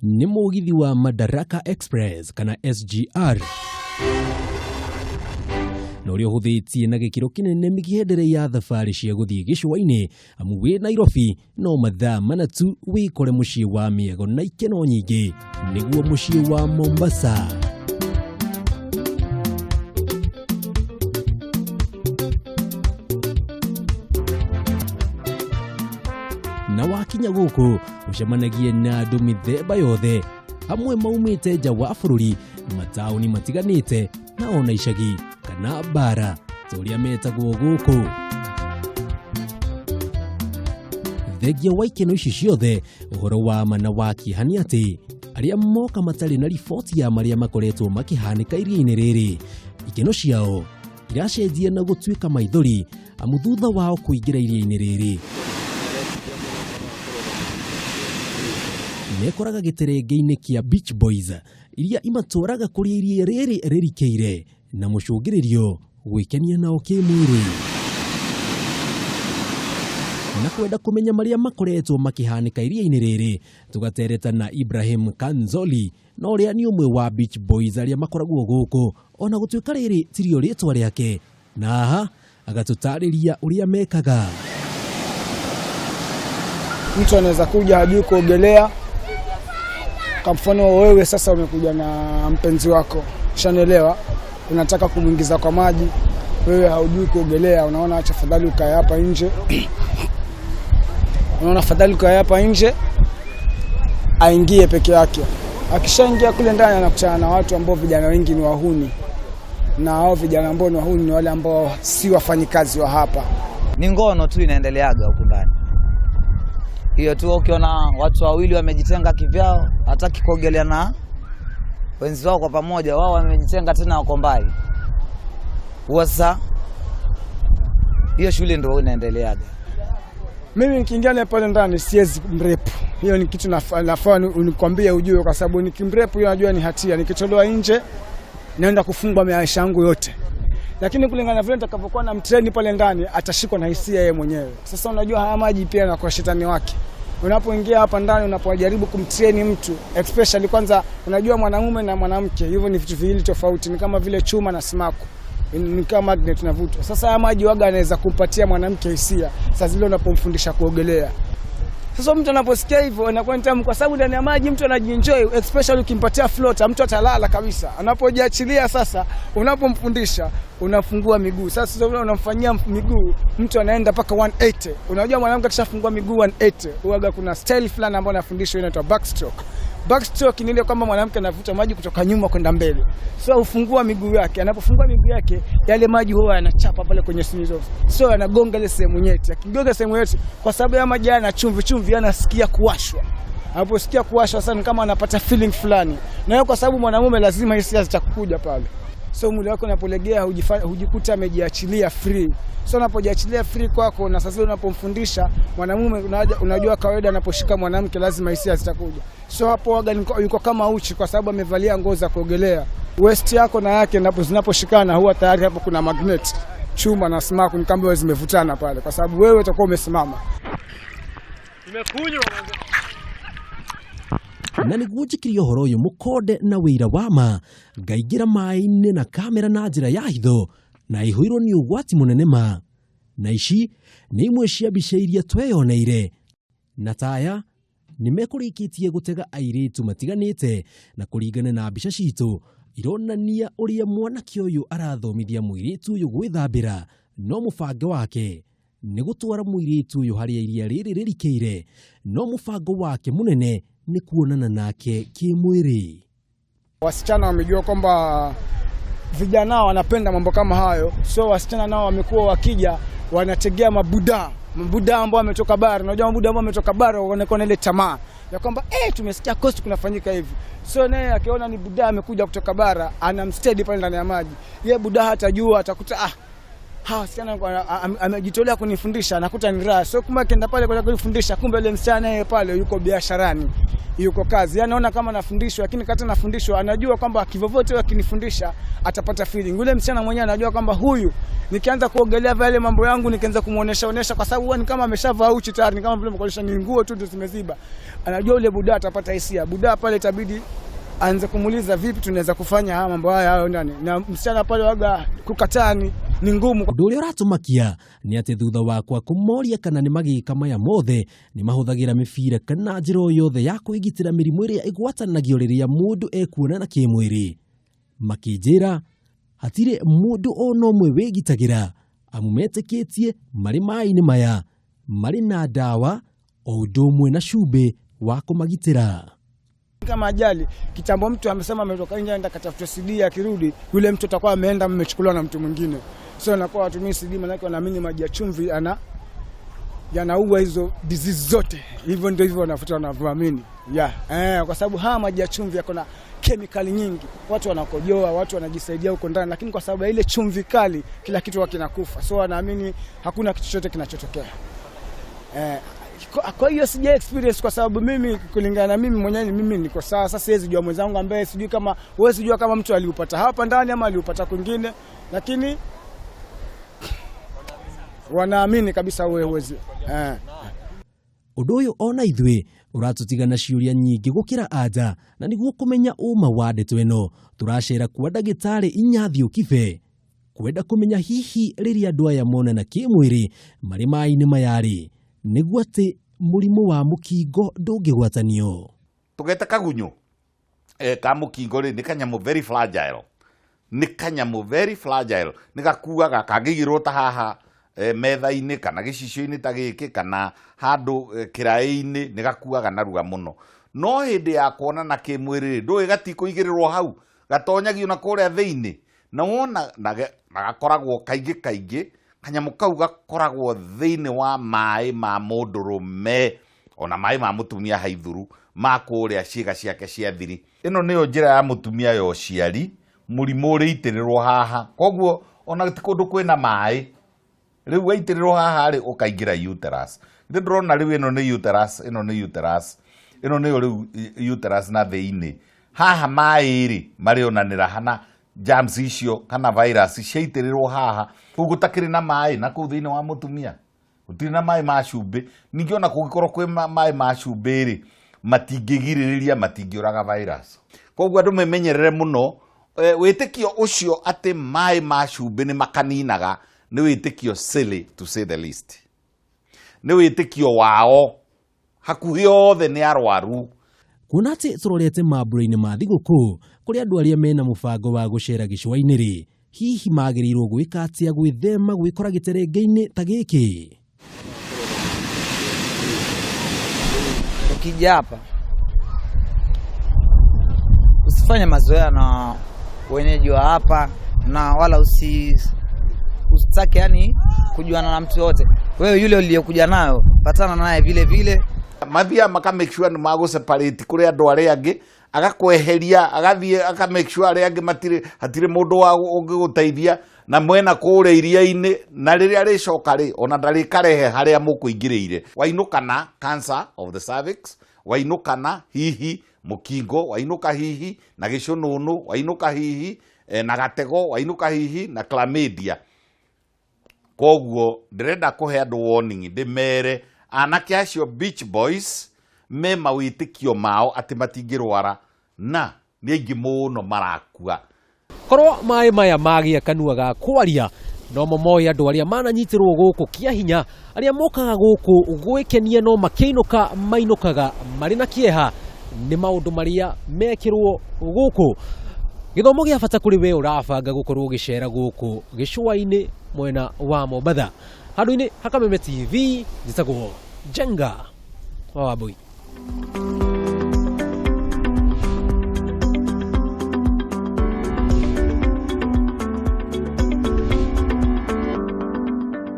ni mugithi wa Madaraka Express kana SGR norio huthitie na gikiro kinene mikihendere ya thabari cia guthii gicuaini amu wi Nairobi no mathaa manatu wikore mucii wa miago na ikeno nyingi niguo mucii wa Mombasa. Na wakinya guku ucemanagie na andu mithemba yothe amwe maumite nja wa bururi matauni matiganite na ona icagi kana bara turia metagwo guku. Thegia wa ikeno ici ciothe uhoro wama na wakihani ati aria moka matari na riboti ya maria makoretwo makihanika iria-ini riri ikeno ciao iracenjia na gutuika maithori amu thutha wao kuingira iria-ini riri nekoraga giterenge-ine kia Beach Boys iria imatwaraga kuri iria riri ririkeire na mucungiririo gwikenia nao kimwiri na kwenda kumenya maria makoretwo makihanika iria-ini riri tugatereta na Ibrahim Kanzoli no ria ni umwe wa Beach Boys aria makoragwo guku ona gutuika riri tirio ritwa riake na aha agatutariria uria mekaga. Mtu anaweza kuja hajui kuogelea. Kwa mfano wewe sasa umekuja na mpenzi wako, ushanielewa, unataka kumuingiza kwa maji, wewe haujui kuogelea, unaona acha fadhali ukae hapa nje. Unaona fadhali ukae hapa nje aingie peke yake. Akishaingia kule ndani anakutana na watu ambao vijana wengi ni wahuni. Na hao vijana ambao ni wahuni ni wale ambao si wafanyikazi wa hapa. Ni ngono tu inaendeleaga huko ndani. Hiyo tu ukiona watu wawili wamejitenga kivyao, hataki kuogelea na wenzi wao kwa pamoja, wao wamejitenga tena wako mbali. Sasa hiyo shule ndio inaendeleaga. Mimi nikiingia pale ndani siwezi mrepu. Hiyo ni kitu nafaa unikwambie ujue kwa sababu nikimrepu hiyo najua ni hatia. Nikitolewa nje naenda kufungwa maisha yangu yote. Lakini kulingana vile nitakapokuwa na mtreni pale ndani atashikwa na hisia yeye mwenyewe. Sasa unajua haya maji pia na kwa shetani wake. Unapoingia hapa ndani unapojaribu kumtreni mtu, especially kwanza unajua mwanamume na mwanamke, hivyo ni vitu viwili tofauti, ni kama vile chuma na simaku. Ni kama magnet na vuto. Sasa haya maji waga anaweza kumpatia mwanamke hisia. Sasa zile unapomfundisha kuogelea. Sasa mtu anaposikia hivyo anakuwa nitamu kwa sababu ndani ya maji mtu anajienjoy, especially ukimpatia floater mtu atalala kabisa. Anapojiachilia sasa unapomfundisha unafungua miguu. Sasa unamfanyia miguu mtu anaenda paka 180. Unajua mwanamke akishafungua miguu 180 huaga kuna style fulani ambayo anafundishwa inaitwa backstroke. Backstroke ni ile kwamba mwanamke anavuta maji kutoka nyuma kwenda mbele. So ufungua miguu yake, anapofungua miguu yake yale maji huwa yanachapa pale kwenye sinizo. So yanagonga ile sehemu nyeti. Akigonga sehemu nyeti kwa sababu ya maji yana chumvi anasikia kuwashwa. Anaposikia kuwashwa sana kama anapata feeling fulani. Na hiyo kwa sababu mwanamume lazima hisia zitakuja pale. So mwili wako unapolegea hujikuta amejiachilia free. So unapojiachilia free kwako na sasa unapomfundisha mwanamume unajua kawaida anaposhika mwanamke lazima hisia zitakuja. So hapo waga yuko kama uchi kwa sababu amevalia nguo za kuogelea. Waist yako na yake zinaposhikana huwa tayari hapo kuna magnet. Chuma na simaku ni kama zimevutana pale kwa sababu wewe utakuwa umesimama. Nimekunywa na nigujikirio horo uyu mukode na wira wama ngaigira maai-ini na kamera na njira ya hitho na ihuirwo ni ugwati munene ma na ici ni imwe cia mbica iria tweyoneire na taya nimekurikitie gutega airitu matiganite na kuringana na mbica citu ironania uria mwanake uyu arathomithia muiritu uyu gwithambira no mubango wake ni gutwara muiritu uyu haria iria riri ririkeire no mubango wake munene ni kuonana nake kimwiri. Wasichana wamejua kwamba vijana wanapenda mambo kama hayo. So wasichana nao wamekuwa wakija wanategea mabuda ambao wametoka bara. Unajua mabuda ambao wametoka bara wanakuwa na ile tamaa ya kwamba tumesikia coast kunafanyika hivi. So naye akiona ni buda amekuja kutoka bara anamsteady pale ndani ya maji. Yeye buda hatajua atakuta Msichana amejitolea kunifundisha, nakuta ni raha. So kumbe akienda pale kwa kunifundisha, kumbe yule msichana yeye pale yuko biasharani, yuko kazi. Anaona kama nafundishwa, lakini kati nafundishwa anajua kwamba kivovote akinifundisha atapata feeling. Yule msichana mwenyewe anajua kwamba huyu nikianza kuogelea vile mambo yangu nikaanza kumuonesha kwa sababu ni kama ameshavaa uchi tayari, ni kama vile mkolisha ni nguo tu zimeziba. Anajua yule buda atapata hisia. Buda pale itabidi aanze kumuuliza vipi tunaweza kufanya haya mambo haya hayo ndani. Na msichana pale waga kukataa ni ngumu. Ũndũ ũrĩa ũratumakia nĩ atĩ thutha wakwa kũmoria kana nĩ magĩka maya mothe nĩ mahũthagĩra mĩbira kana njĩra o yothe ya kwĩgitĩra mĩrimũ ĩrĩa ĩgwatanagio rĩrĩa mũndũ ekuonana kĩmwĩrĩ. Makĩnjĩra hatirĩ mũndũ o na ũmwe wĩgitagĩra amu metĩkĩtie marĩ maai-ini maya marĩ na ndawa o ũndũ ũmwe na cumbi wa kũmagitĩra. Kama ajali kitambo mtu amesema ametoka nje aenda katafuta CD, akirudi yule mtu atakuwa ameenda mmechukuliwa na mtu mwingine. So nakuwa watumii CD maana yake wanaamini maji ya chumvi yanaua hizo disease zote. Hivyo ndio hivyo wanafuta wanavyoamini. Kwa sababu haya maji ya chumvi yako na kemikali nyingi. Watu wanakojoa, watu wanajisaidia huko ndani, lakini kwa sababu ile chumvi kali kila kitu kinakufa. So wanaamini hakuna kitu chochote kinachotokea. Kwa hiyo sija experience kwa sababu mimi kulingana na mimi mwenyewe mimi niko sawa. Sasa siwezi jua mwenzangu ambaye sijui kama wewe sijua kama mtu aliupata hapa ndani ama aliupata kwingine, lakini wanaamini kabisa wewe huwezi. Ũndũ ũyũ ona ithuĩ ũratũtiga na ciũria nyingĩ gũkĩra anja, na nĩguo kũmenya ũma wa ndeto ĩno tũracera kwa ndagĩtarĩ Inyathi Kibe kwenda kũmenya hihi rĩrĩa andũ aya monana kĩmwĩrĩ marĩ maai-ini mayarĩ nĩguo atĩ mũrimũ wa mũkingo ndũngĩgwatanio. Tũgeta kagunyũ ka mũkingo rĩ nĩ kanyamũ very fragile, nĩ kanyamũ very fragile, nĩ gakuaga kangĩigĩrwo ta haha metha-inĩ kana gĩcicio-inĩ ta gĩkĩ kana handũ kĩraĩ-inĩ, nĩ gakuaga narua mũno. No hĩndĩ ya kuonana kĩmwĩrĩ ndũĩ gatikũigĩrĩrwo hau, gatonyagio na kũrĩa thĩinĩ, na wona na gakoragwo kaingĩ kanyamũ kau gakoragwo thĩinĩ wa maĩ ma mũndũrũme ona maĩ ma mũtumia haithuru ma kũrĩa ciĩga ciake cia thiri. Ĩno nĩyo njĩra ya mũtumia ya ũciari, mũrimũ ũrĩitĩrĩrwo haha, koguo ona ti kũndũ kwĩna maĩ, rĩu waitĩrĩrwo haha rĩ ũkaingĩra uterus. Nĩ ndĩrona rĩu ĩno nĩ uterus, ĩno nĩ uterus, ĩno nĩyo rĩu uterus na thĩinĩ. Haha maĩ rĩ marĩonanĩra hana germs icio kana virus ciaitĩrĩrwo haha, koguo gũtakĩrĩ na maĩ na kũu thĩinĩ wa mũtumia, gũtirĩ na maĩ ma cumbĩ. Ningĩ ona kũngĩkorwo kwĩ maĩ ma cumbĩ rĩ matingĩgirĩrĩria, matingĩũraga virus. Koguo andũ memenyerere mũno wĩtĩkio ũcio atĩ maĩ ma cumbĩ nĩ makaninaga, nĩ wĩtĩkio silly to say the least. Nĩ wĩtĩkio wao hakuhĩ othe nĩ arwaru. Kuona atĩ tũrorete mambura-inĩ ma thigũkũ kũrĩ andũ arĩa mena mũbango wa gũcera gicuaini rĩ, hihi magĩrĩirwo gwĩka atĩa gwĩthema gwĩkora giterenge-ine ta gĩkĩ? Ukija hapa usifanye mazoea na wenyeji wa hapa, na wala usitake yani kujuana na mtu yote. Wewe yule uliyokuja nayo patana naye vile vile. Mathia maka make sure ni mago separate kuri andu aria angi, agakweheria agathie aka make sure aria angi hatire mundu wa ungiguteithia na mwena kuria iria-ini, na riria ricoka ri ona ndari karehe haria mukuingiriire. Wainukana cancer of the cervix, wainukana hihi mukingo, wainuka hihi na gicununu, wainuka hihi na gatego, wainuka hihi na chlamydia. Koguo ndirenda kuhe andu warning, ndimere anake acio beach boys me mawĩtĩkio mao atĩ matingĩrwara na nĩ aingĩ mũno marakua. Korwo maĩ maya magĩa kanua ga kwaria no momoĩ andũ arĩa mananyitĩrwo gũkũ kĩa hinya, arĩa mokaga gũkũ gwĩkenia no makĩinũka mainũkaga marĩ na kĩeha nĩ maũndũ marĩa mekĩrwo gũkũ. Gĩthomo gĩa bata kũrĩ we ũrabanga gũkorwo gĩcera gũkũ gĩcũa-inĩ mwena wa Mombatha. Handũ-inĩ ha Kameme TV njĩtagwo Jenga wa Wambui.